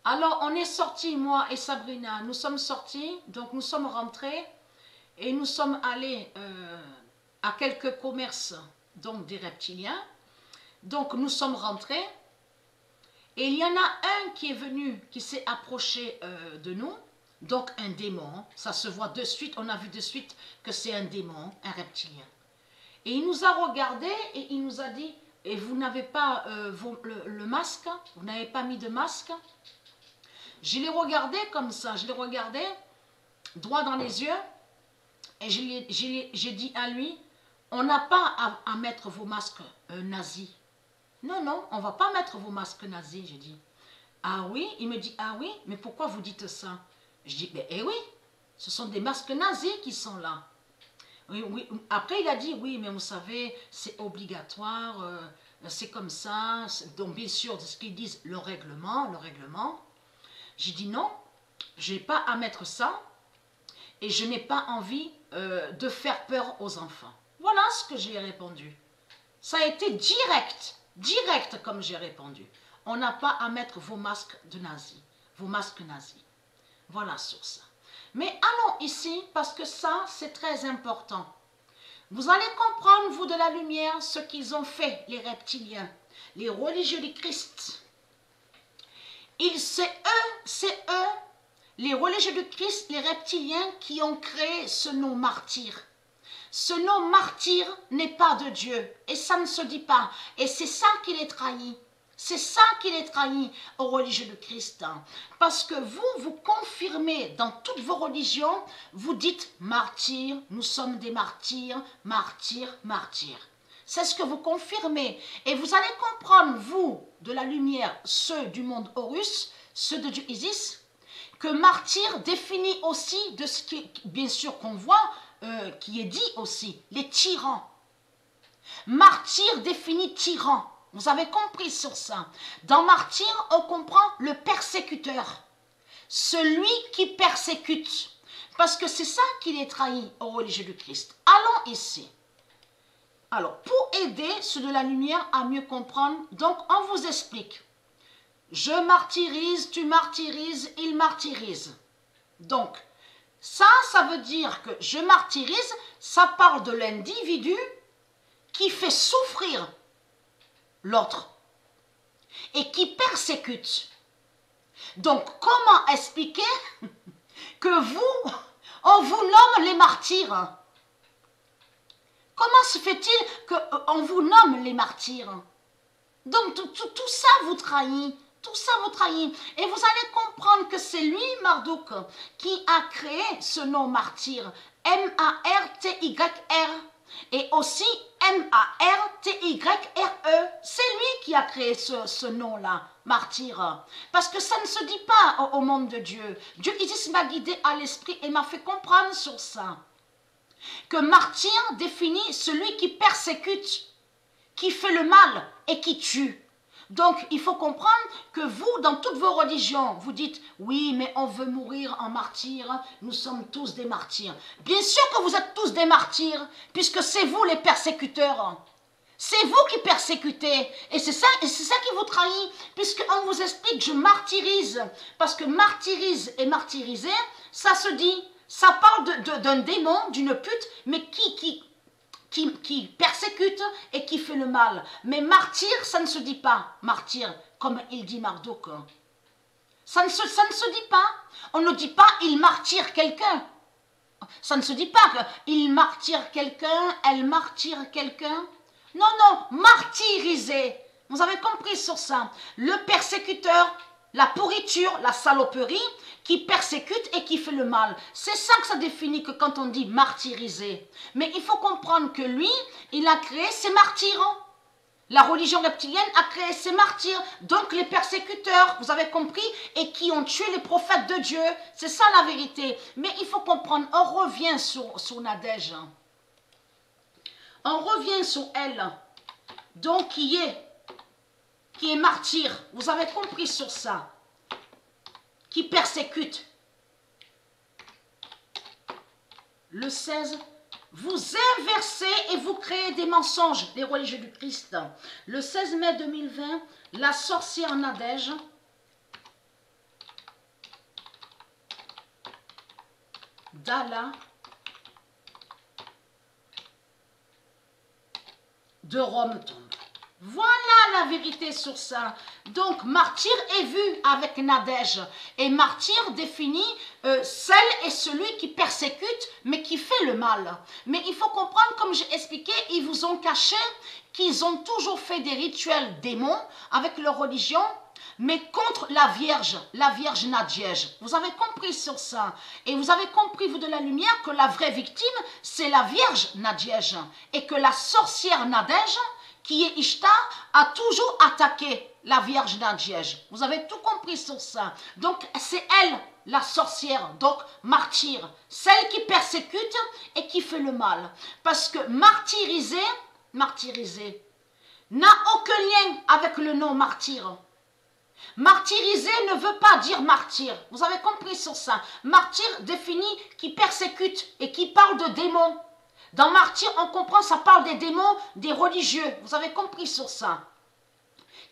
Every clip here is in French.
Alors, on est sortis, moi et Sabrina, nous sommes sortis, donc nous sommes rentrés et nous sommes allés à quelques commerces, donc des reptiliens. Donc, nous sommes rentrés et il y en a un qui est venu, qui s'est approché de nous, donc un démon. Ça se voit de suite, on a vu de suite que c'est un démon, un reptilien. Et il nous a regardé et il nous a dit, et vous n'avez pas le masque, vous n'avez pas mis de masque. Je l'ai regardé comme ça, je l'ai regardé droit dans les yeux et j'ai dit à lui, on n'a pas à mettre vos masques nazis. Non, non, on ne va pas mettre vos masques nazis, j'ai dit. Ah oui, il me dit, ah oui, mais pourquoi vous dites ça? Je dis, ben eh oui, ce sont des masques nazis qui sont là. Oui, oui. Après, il a dit, oui, mais vous savez, c'est obligatoire, c'est comme ça. Donc, bien sûr, ce qu'ils disent, le règlement, le règlement. J'ai dit non, je n'ai pas à mettre ça et je n'ai pas envie de faire peur aux enfants. Voilà ce que j'ai répondu. Ça a été direct, direct comme j'ai répondu. On n'a pas à mettre vos masques de nazis, vos masques nazis. Voilà sur ça. Mais allons ici parce que ça, c'est très important. Vous allez comprendre, vous de la lumière, ce qu'ils ont fait, les reptiliens, les religieux du Christ. C'est eux, les religieux du Christ, les reptiliens, qui ont créé ce nom martyr. Ce nom martyr n'est pas de Dieu, et ça ne se dit pas. Et c'est ça qui les trahit. C'est ça qui les trahit aux religieux du Christ. Parce que vous confirmez dans toutes vos religions, vous dites martyrs, nous sommes des martyrs, martyrs, martyrs. C'est ce que vous confirmez. Et vous allez comprendre, vous, de la lumière, ceux du monde Horus, ceux de Dieu Isis, que martyr définit aussi de ce qui, bien sûr, qu'on voit, qui est dit aussi, les tyrans. Martyr définit tyran. Vous avez compris sur ça. Dans martyr, on comprend le persécuteur. Celui qui persécute. Parce que c'est ça qui les trahit aux religieux du Christ. Allons ici. Alors, pour aider ceux de la lumière à mieux comprendre, donc on vous explique. Je martyrise, tu martyrises, il martyrise. Donc, ça veut dire que je martyrise, ça parle de l'individu qui fait souffrir l'autre et qui persécute. Donc, comment expliquer que vous, on vous nomme les martyrs? Comment se fait-il qu'on vous nomme les martyrs? Donc, tout ça vous trahit. Tout ça vous trahit. Et vous allez comprendre que c'est lui, Marduk, qui a créé ce nom martyr. M-A-R-T-Y-R. Et aussi M-A-R-T-Y-R-E. C'est lui qui a créé ce nom-là, martyr. Parce que ça ne se dit pas au monde de Dieu. Dieu Isis m'a guidé à l'esprit et m'a fait comprendre sur ça. Que martyr définit celui qui persécute, qui fait le mal et qui tue. Donc, il faut comprendre que vous, dans toutes vos religions, vous dites, oui, mais on veut mourir en martyr, nous sommes tous des martyrs. Bien sûr que vous êtes tous des martyrs, puisque c'est vous les persécuteurs. C'est vous qui persécutez. Et c'est ça qui vous trahit, puisqu'on vous explique, je martyrise. Parce que martyrise et martyriser, ça se dit, ça parle d'un démon, d'une pute, mais qui persécute et qui fait le mal. Mais martyr, ça ne se dit pas. Martyr, comme il dit Marduk. Ça ne se dit pas. On ne dit pas il martyre quelqu'un. Ça ne se dit pas il martyre quelqu'un, elle martyre quelqu'un. Non, non, martyriser. Vous avez compris sur ça. Le persécuteur, la pourriture, la saloperie, qui persécute et qui fait le mal. C'est ça que ça définit que quand on dit martyriser. Mais il faut comprendre que lui, il a créé ses martyrs. La religion reptilienne a créé ses martyrs, donc les persécuteurs, vous avez compris, et qui ont tué les prophètes de Dieu. C'est ça la vérité. Mais il faut comprendre, on revient sur Nadège. On revient sur elle, donc qui est martyr. Vous avez compris sur ça. Qui persécute. Le 16, vous inversez et vous créez des mensonges, les religieux du Christ. Le 16 mai 2020, la sorcière Nadège Dalla de Rome tombe. Voilà la vérité sur ça. Donc, martyr est vu avec Nadège. Et martyr définit celle et celui qui persécute, mais qui fait le mal. Mais il faut comprendre, comme j'ai expliqué, ils vous ont caché qu'ils ont toujours fait des rituels démons avec leur religion, mais contre la Vierge Nadège. Vous avez compris sur ça. Et vous avez compris, vous de la lumière, que la vraie victime, c'est la Vierge Nadège. Et que la sorcière Nadège, qui est Ishtar, a toujours attaqué la Vierge Nadège. Vous avez tout compris sur ça. Donc, c'est elle, la sorcière, donc martyr, celle qui persécute et qui fait le mal. Parce que martyriser n'a aucun lien avec le nom martyr. Martyriser ne veut pas dire martyr. Vous avez compris sur ça. Martyr définit qui persécute et qui parle de démons. Dans martyr, on comprend, ça parle des démons, des religieux. Vous avez compris sur ça.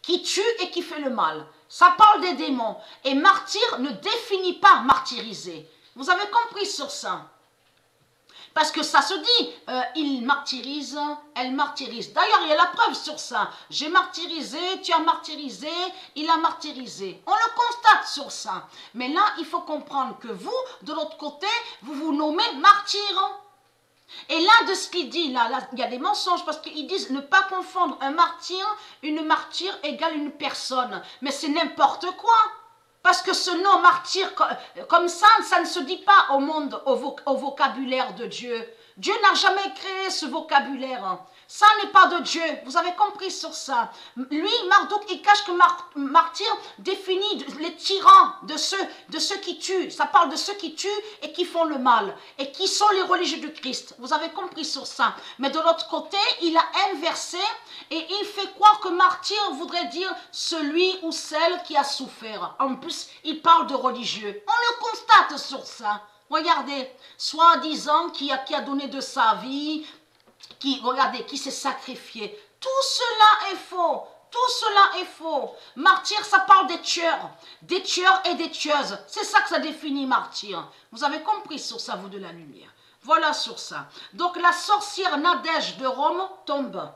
Qui tue et qui fait le mal. Ça parle des démons. Et martyr ne définit pas martyriser. Vous avez compris sur ça. Parce que ça se dit, il martyrise, elle martyrise. D'ailleurs, il y a la preuve sur ça. J'ai martyrisé, tu as martyrisé, il a martyrisé. On le constate sur ça. Mais là, il faut comprendre que vous, de l'autre côté, vous vous nommez martyr. Et là, de ce qu'il dit, là, il y a des mensonges parce qu'ils disent ne pas confondre un martyr, une martyre égale une personne. Mais c'est n'importe quoi. Parce que ce nom martyr, comme ça ne se dit pas au monde, au vocabulaire de Dieu. Dieu n'a jamais créé ce vocabulaire. Ça n'est pas de Dieu. Vous avez compris sur ça. Lui, Marduk, il cache que martyr définit les tyrans, de ceux qui tuent. Ça parle de ceux qui tuent et qui font le mal. Et qui sont les religieux du Christ. Vous avez compris sur ça. Mais de l'autre côté, il a inversé et il fait croire que martyr voudrait dire celui ou celle qui a souffert. En plus, il parle de religieux. On le constate sur ça. Regardez, soi-disant qui a donné de sa vie, qui s'est sacrifié. Tout cela est faux. Tout cela est faux. Martyr, ça parle des tueurs et des tueuses. C'est ça que ça définit martyr. Vous avez compris sur ça, vous de la lumière. Voilà sur ça. Donc la sorcière Nadège de Rome tombe.